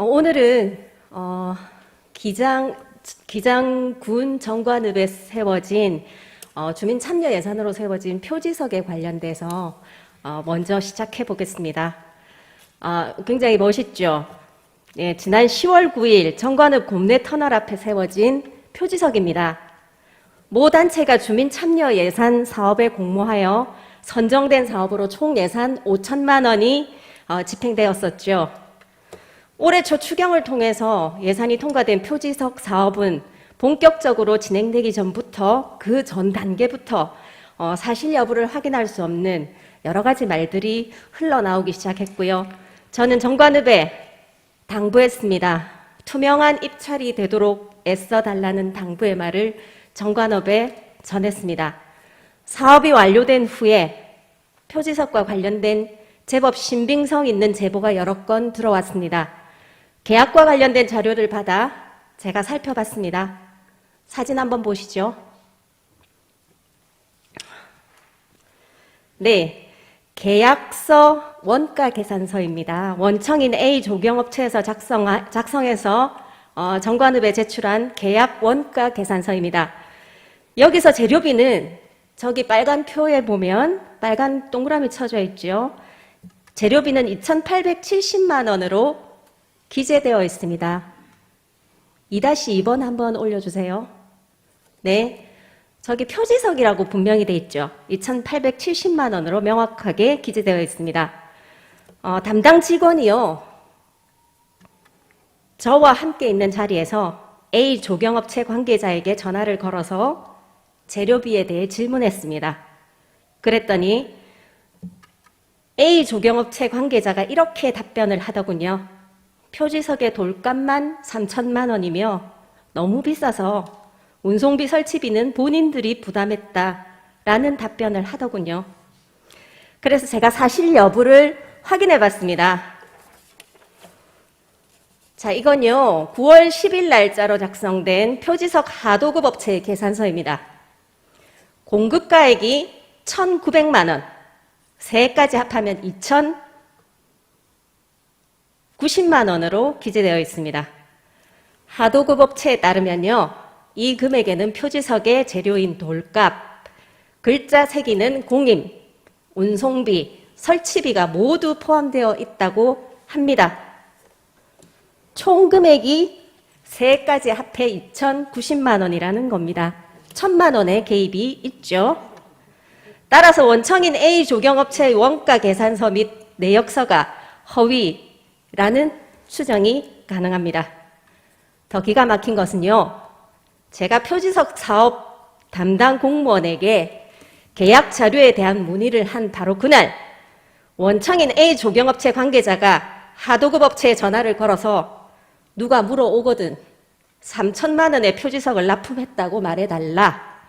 오늘은 기장군 정관읍에 세워진 주민 참여 예산으로 세워진 표지석에 관련돼서 먼저 시작해 보겠습니다. 굉장히 멋있죠? 예, 지난 10월 9일 정관읍 곰내 터널 앞에 세워진 표지석입니다. 모 단체가 주민 참여 예산 사업에 공모하여 선정된 사업으로 총 예산 5천만 원이 집행되었었죠. 올해 초 추경을 통해서 예산이 통과된 표지석 사업은 본격적으로 진행되기 전부터 그 전 단계부터 사실 여부를 확인할 수 없는 여러 가지 말들이 흘러나오기 시작했고요. 저는 정관읍에 당부했습니다. 투명한 입찰이 되도록 애써달라는 당부의 말을 정관읍에 전했습니다. 사업이 완료된 후에 표지석과 관련된 제법 신빙성 있는 제보가 여러 건 들어왔습니다. 계약과 관련된 자료를 받아 제가 살펴봤습니다. 사진 한번 보시죠. 네, 계약서 원가 계산서입니다. 원청인 A 조경업체에서 작성해서 정관읍에 제출한 계약 원가 계산서입니다. 여기서 재료비는 저기 빨간 표에 보면 빨간 동그라미 쳐져 있죠. 재료비는 2,870만 원으로 기재되어 있습니다. 2-2번 한번 올려주세요. 네, 저기 표지석이라고 분명히 돼 있죠. 2,870만 원으로 명확하게 기재되어 있습니다. 담당 직원이요, 저와 함께 있는 자리에서 A 조경업체 관계자에게 전화를 걸어서 재료비에 대해 질문했습니다. 그랬더니 A 조경업체 관계자가 이렇게 답변을 하더군요. 표지석의 돌값만 3천만 원이며 너무 비싸서 운송비 설치비는 본인들이 부담했다라는 답변을 하더군요. 그래서 제가 사실 여부를 확인해 봤습니다. 자, 이건요, 9월 10일 날짜로 작성된 표지석 하도급 업체의 계산서입니다. 공급가액이 1,900만 원, 세까지 합하면 2,090만 원으로 기재되어 있습니다. 하도급 업체에 따르면요, 이 금액에는 표지석의 재료인 돌값, 글자 새기는 공임, 운송비, 설치비가 모두 포함되어 있다고 합니다. 총 금액이 세까지 합해 2,090만 원이라는 겁니다. 1,000만 원의 개입이 있죠. 따라서 원청인 A 조경업체의 원가 계산서 및 내역서가 허위라는 추정이 가능합니다. 더 기가 막힌 것은요, 제가 표지석 사업 담당 공무원에게 계약 자료에 대한 문의를 한 바로 그날, 원청인 A 조경업체 관계자가 하도급 업체에 전화를 걸어서 누가 물어오거든 3천만 원의 표지석을 납품했다고 말해달라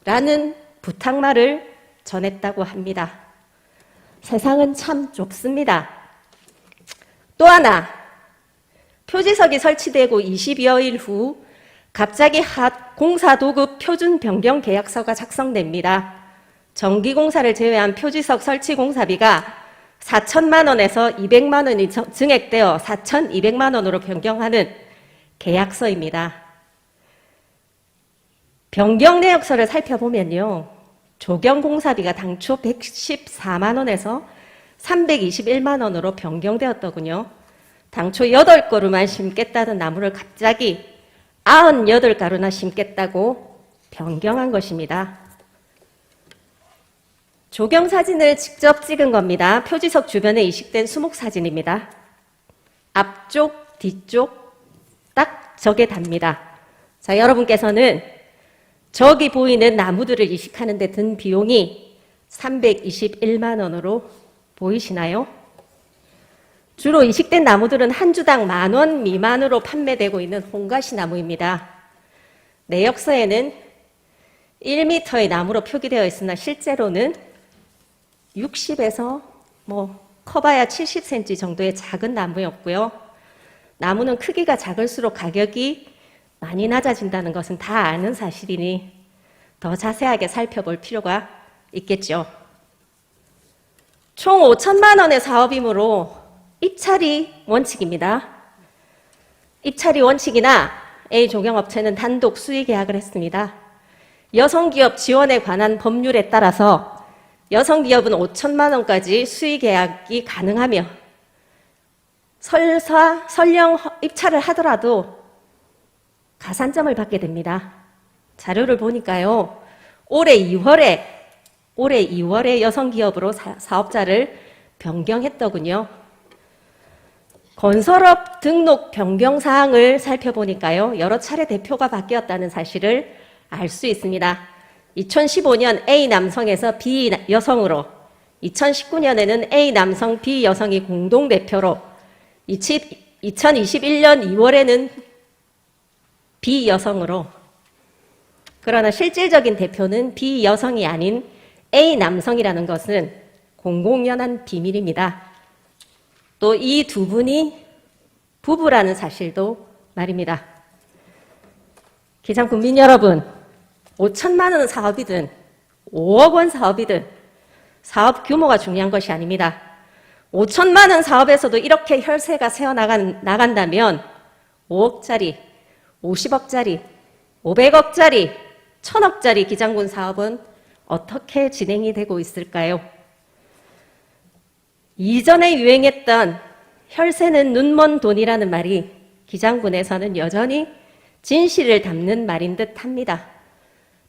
라는 부탁말을 전했다고 합니다. 세상은 참 좁습니다. 또 하나, 표지석이 설치되고 20여일 후 갑자기 공사 도급 표준 변경 계약서가 작성됩니다. 전기공사를 제외한 표지석 설치 공사비가 4천만 원에서 200만 원이 증액되어 4,200만 원으로 변경하는 계약서입니다. 변경 내역서를 살펴보면요, 조경공사비가 당초 114만 원에서 321만 원으로 변경되었더군요. 당초 8그루만 심겠다는 나무를 갑자기 98가루나 심겠다고 변경한 것입니다. 조경 사진을 직접 찍은 겁니다. 표지석 주변에 이식된 수목 사진입니다. 앞쪽, 뒤쪽 딱 저게 답니다. 자, 여러분께서는 저기 보이는 나무들을 이식하는 데 든 비용이 321만 원으로 보이시나요? 주로 이식된 나무들은 한 주당 10,000원 미만으로 판매되고 있는 홍가시 나무입니다. 내역서에는 1m의 나무로 표기되어 있으나 실제로는 60에서 커봐야 70cm 정도의 작은 나무였고요. 나무는 크기가 작을수록 가격이 많이 낮아진다는 것은 다 아는 사실이니 더 자세하게 살펴볼 필요가 있겠죠. 총 5천만 원의 사업이므로 입찰이 원칙입니다. 입찰이 원칙이나 A 조경업체는 단독 수의 계약을 했습니다. 여성기업 지원에 관한 법률에 따라서 여성기업은 5천만 원까지 수의 계약이 가능하며 설령 입찰을 하더라도 가산점을 받게 됩니다. 자료를 보니까요. 올해 2월에 여성기업으로 사업자를 변경했더군요. 건설업 등록 변경 사항을 살펴보니까요. 여러 차례 대표가 바뀌었다는 사실을 알 수 있습니다. 2015년 A 남성에서 B 여성으로, 2019년에는 A 남성, B 여성이 공동대표로, 2021년 2월에는 B 여성으로, 그러나 실질적인 대표는 B 여성이 아닌 A 남성이라는 것은 공공연한 비밀입니다. 또 이 두 분이 부부라는 사실도 말입니다. 기장 국민 여러분, 5천만 원 사업이든 5억 원 사업이든 사업 규모가 중요한 것이 아닙니다. 5천만 원 사업에서도 이렇게 혈세가 새어나간다면 5억짜리, 50억짜리, 500억짜리, 1000억짜리 기장군 사업은 어떻게 진행이 되고 있을까요? 이전에 유행했던 혈세는 눈먼 돈이라는 말이 기장군에서는 여전히 진실을 담는 말인 듯 합니다.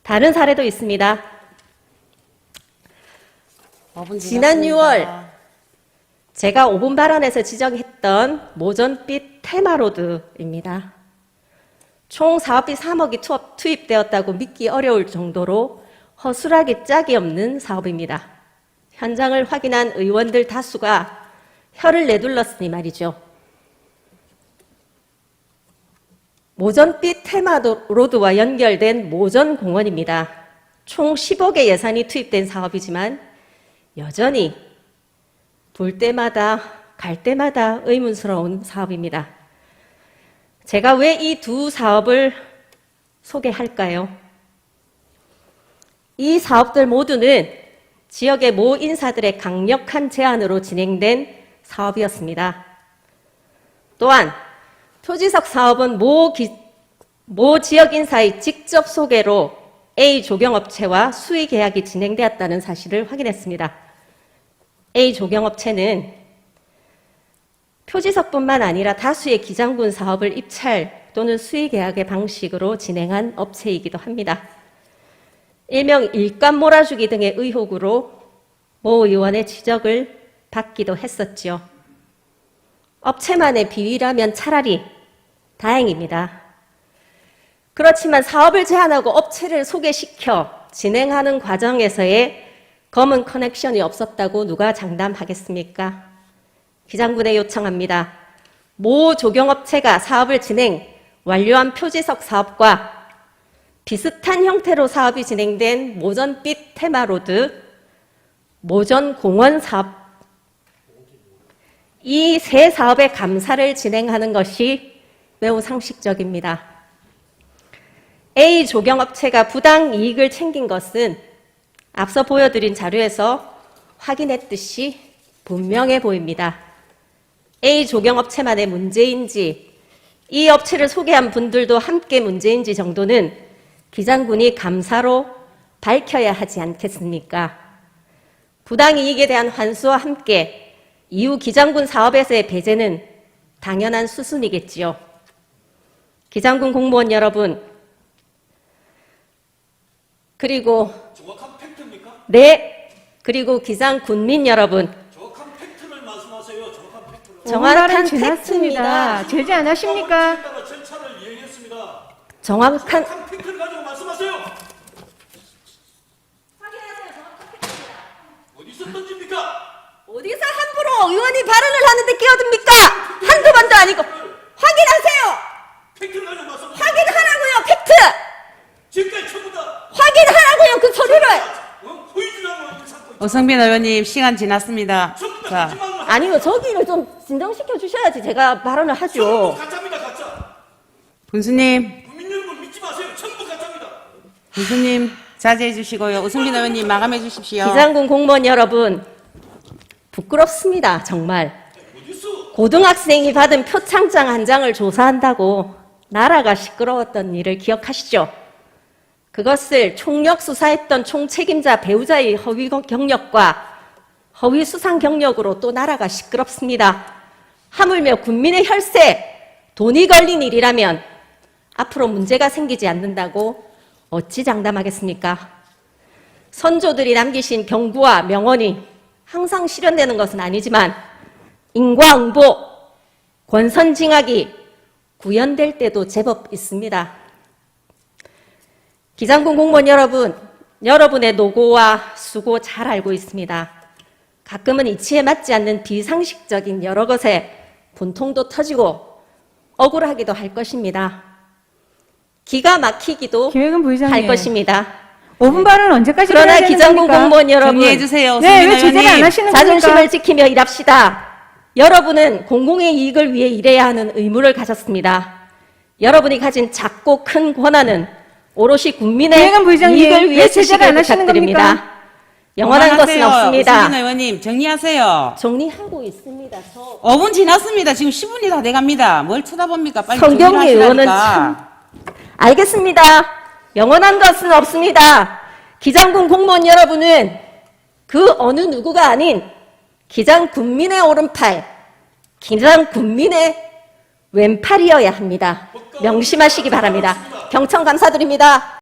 다른 사례도 있습니다. 지난 6월 제가 5분 발언에서 지적했던 모전빛 테마로드입니다. 총 사업비 3억이 투입되었다고 믿기 어려울 정도로 허술하게 짝이 없는 사업입니다. 현장을 확인한 의원들 다수가 혀를 내둘렀으니 말이죠. 모전빛 테마로드와 연결된 모전공원입니다. 총 10억의 예산이 투입된 사업이지만 여전히 볼 때마다 갈 때마다 의문스러운 사업입니다. 제가 왜 이 두 사업을 소개할까요? 이 사업들 모두는 지역의 모 인사들의 강력한 제안으로 진행된 사업이었습니다. 또한 표지석 사업은 모 지역 인사의 직접 소개로 A 조경업체와 수의 계약이 진행되었다는 사실을 확인했습니다. A 조경업체는 표지석뿐만 아니라 다수의 기장군 사업을 입찰 또는 수의 계약의 방식으로 진행한 업체이기도 합니다. 일명 일감 몰아주기 등의 의혹으로 모 의원의 지적을 받기도 했었죠. 업체만의 비위라면 차라리 다행입니다. 그렇지만 사업을 제안하고 업체를 소개시켜 진행하는 과정에서의 검은 커넥션이 없었다고 누가 장담하겠습니까? 기장군에 요청합니다. 모 조경업체가 사업을 진행, 완료한 표지석 사업과 비슷한 형태로 사업이 진행된 모전빛 테마로드, 모전공원 사업, 이 세 사업의 감사를 진행하는 것이 매우 상식적입니다. A 조경업체가 부당 이익을 챙긴 것은 앞서 보여드린 자료에서 확인했듯이 분명해 보입니다. A 조경업체만의 문제인지 이 업체를 소개한 분들도 함께 문제인지 정도는 기장군이 감사로 밝혀야 하지 않겠습니까? 부당이익에 대한 환수와 함께 이후 기장군 사업에서의 배제는 당연한 수순이겠지요. 기장군 공무원 여러분, 그리고 정확한 팩트입니까? 네, 그리고 기장 군민 여러분, 정확한 팩트를 말씀하세요. 정확한 팩트를. 정확한 지났습니다. 팩트입니다. 제지 안 하십니까? 절차를 이행했습니다. 정확한 팩트를 가지고 말씀하세요. 확인하세요. 정확한 팩트입니다. 어디서 던집니까? 어디서 함부로 의원이 발언을 하는데 끼어듭니까? 한두 번도 아니고 확인하세요. 팩트를 가지고 말씀하세요. 확인하라고요. 팩트. 지금까지 전부 다 확인하라고요. 그 소리를. 보이지도 않는 사건. 오성빈 의원님 시간 지났습니다. 전부 다 자, 거짓말만 하고 아니요. 저기를 좀 진정시켜 주셔야지 제가 발언을 전부 하죠. 가짜입니다. 가짜. 군수님, 국민 여러분 믿지 마세요. 전부 가짜입니다. 군수님 자제해 주시고요. 오성빈 의원님 마감해 주십시오. 기장군 공무원 여러분, 부끄럽습니다. 정말. 어디서 고등학생이 받은 표창장 한 장을 조사한다고 나라가 시끄러웠던 일을 기억하시죠? 그것을 총력 수사했던 총책임자 배우자의 허위 경력과 허위 수상 경력으로 또 나라가 시끄럽습니다. 하물며 국민의 혈세, 돈이 걸린 일이라면 앞으로 문제가 생기지 않는다고 어찌 장담하겠습니까? 선조들이 남기신 경구와 명언이 항상 실현되는 것은 아니지만 인과응보, 권선징악이 구현될 때도 제법 있습니다. 기장군 공무원 여러분, 여러분의 노고와 수고 잘 알고 있습니다. 가끔은 이치에 맞지 않는 비상식적인 여러 것에 분통도 터지고 억울하기도 할 것입니다. 기가 막히기도 김혜근 부의장님. 할 것입니다. 5분 발언 언제까지 그러나 해야 되는 기장군 겁니까? 공무원 여러분, 정리해 주세요. 네, 왜 오승민 제재를 안 의원님. 하시는 자존심을 겁니까? 지키며 일합시다. 여러분은 공공의 이익을 위해 일해야 하는 의무를 가졌습니다. 여러분이 가진 작고 큰 권한은 오롯이 국민의 김혜근 부의장님, 이익을 위해 왜 제재를 쓰시길 안 하시는 부탁드립니다. 겁니까? 영원한 것은 그만하세요. 없습니다. 오승민 의원님 정리하세요. 정리하고 있습니다. 5분 지났습니다. 지금 10분이 다 돼갑니다. 뭘 쳐다봅니까? 빨리 성경리 정리를 의원은 하시라니까. 알겠습니다. 영원한 것은 없습니다. 기장군 공무원 여러분은 그 어느 누구가 아닌 기장 군민의 오른팔, 기장 군민의 왼팔이어야 합니다. 명심하시기 바랍니다. 경청 감사드립니다.